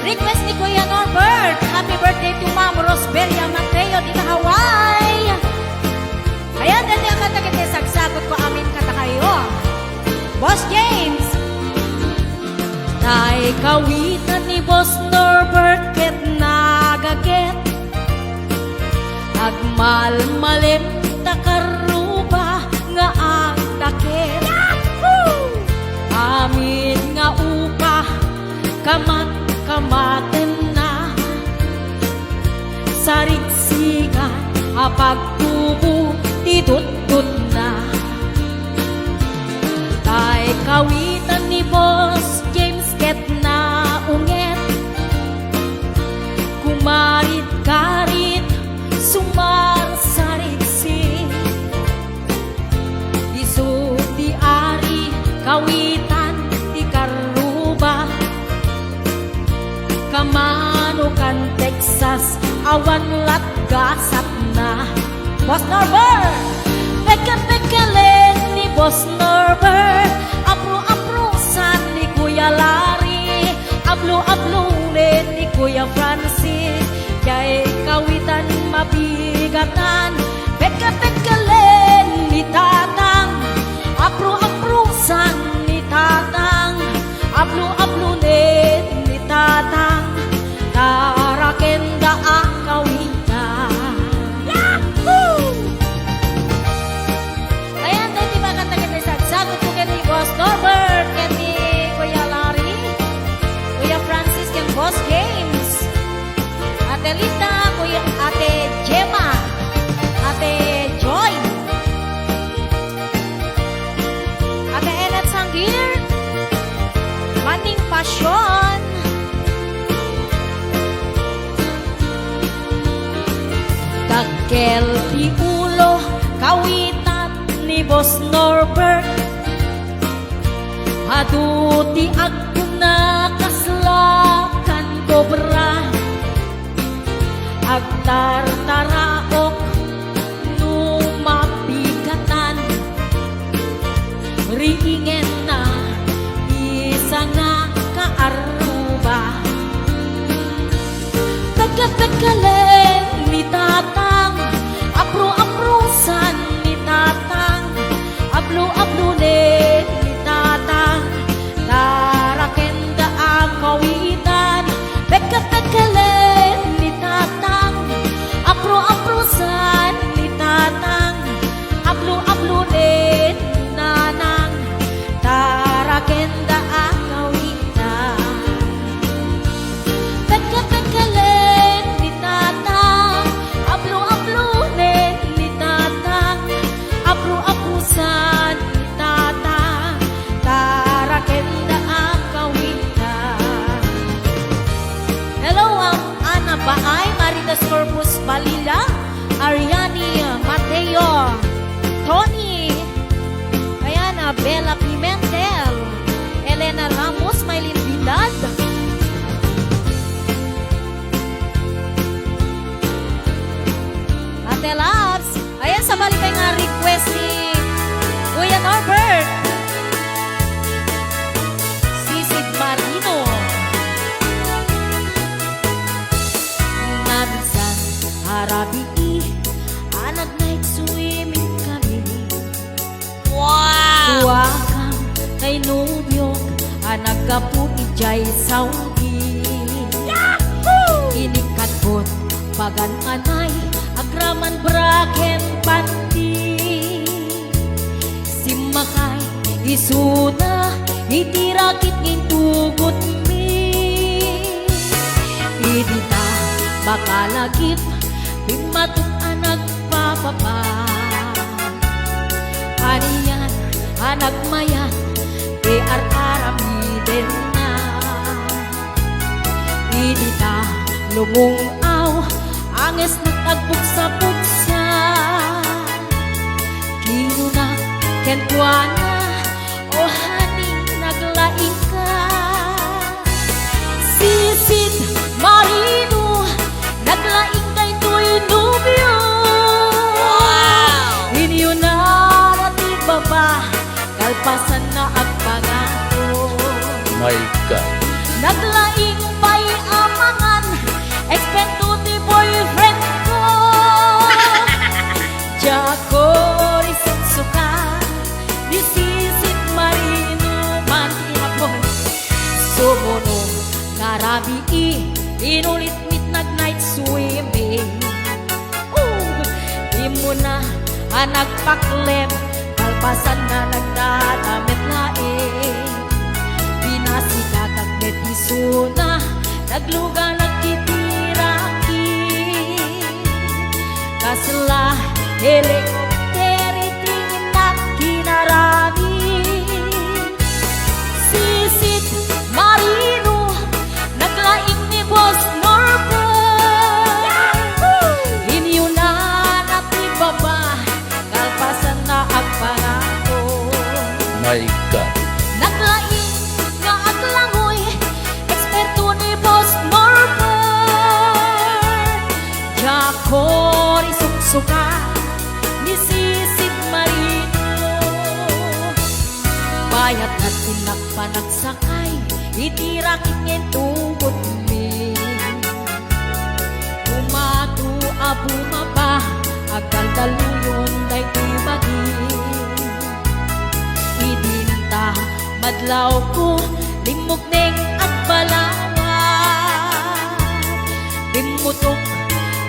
Request ni Kuya Norbert. Happy birthday to Ma'am Rosberia Mateo di Hawaii. Ayan, dati ang kata-kata sagsagot ko amin kata kayo. Boss James. Tay kawitan ni Boss Norbert ket nagaget. Agmal-malim takaruba nga ang takit. Amin nga upa kamat-kamaten na sarigsigan apagtubo tidut-tut na. Tay kawitan ni Boss James ket na unget kumarit-karit sumar sarigsi isu di ari kawitan di karuba kamanukan Texas awan latgasat na. Boss Norbert peke-pekelen ni Boss Norbert apro-aprosan ni Kuya Larry ablo-ablunen ni Kuya Francis kay kawitan mabigatan peke-pekelen ni Tatang apro-aprosan ni Tatang ablo-ablunen ni Tatang tarakenda ang kawitan. Yahoo! Ayan, dahil di ba kanta-kanta sa sagot ko kay Boss Norbert, kay ni Kuya Larry, Kuya Francis, kay Boss James, Ate Lita, Kuya Ate Gemma, Ate Joy, Ate Enet Sanggir, Maning Pasyon, Dagkel di ulo kawitan ni Boss Norbert aduti ako na kaslakan kobra agtartaraok numapigatan riingen na isa nga kaaruba pagkapagkalen ni Tatang apro-aprosan ni Tatang ablo-ablunen ni Tatang tarakenda ang kawitan pagkapagkalen ni Tatang apro-aprosan ni Tatang ablo-ablunen ni Nanang tarakenda ang kawitan pagkapagkalen ni Tatang ablo-ablunen ni Tatang apro-aprosan ni Tatang tarakenda ang kawitan. Hello, Ana Baay, Maritas Corpus Balila, Ariani Mateo, Tony, ayan, Bella Pimentel, Elena Ramos, Maylin Vidal, Ate Labs, ayan, sa balik nga request ni Kuya Norbert, Sisid Marino, Nabisan Harabi, anak night swimming kami. Wow! Tuwakang kay Nubyo, anak kapu ijay Saudi. Yahoo! Inikatbot pagan anay agraman braken panti simakay isuna itirakit ngintugot mi idita bakalagip bimatuk anak papapa aniyan anak mayan arami-den na idita lumong aw anges nagtagbuksa-buksa kinuna kentuana o haning naglaing ka Sisid Marino naglaing kay tuy nubyo inyo na rati baba kalpasan na ang pangako My God. naglaing bay Karabi inulit nag-night swimming. Di mo na nagpaklem, kalpasan na nagdadamit laing. Binasika kagnet isuna, nagluga nagtitiraki. Kasla helikopteri tingin na kinarami. Sisit marino, naglaing ni Boss Norbert. Inyo na natibaba, kalpasan na ang pangako. My God. Naglaing nga aglangoy, eksperto ni Boss Norbert. Jacori suksuka, ni Sisit Marino. Bayat na tinakpanagsakay, itirakit ngayong tubod mi. Umatu abumaba, agal daluyon day tubagin. Idinta madlaw ko, limog neng at balawa. Bimutok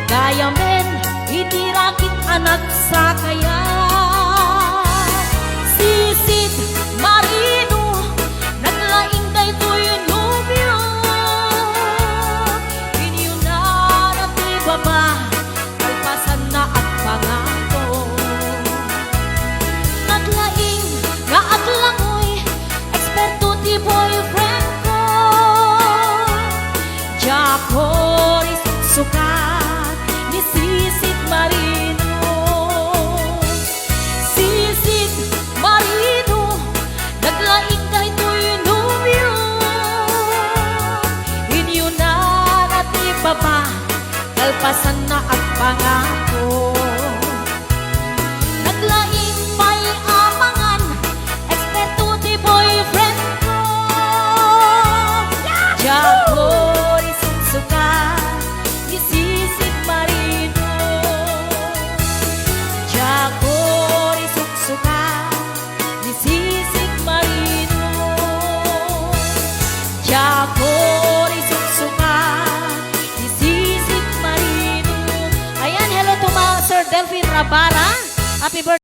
gaya men, itirakit anak sa kaya. Sisit Marino, naglaing kay to'y nubyo. Inyo na natibaba, kalpasan na at pangako. Naglaing nga aglangoy, eksperto ti boyfriend ko. Jacori sukat ni Sisit Marino. Sisit Marino, naglaing kay to'y nubyo. Inyo na natibaba, kalpasan na at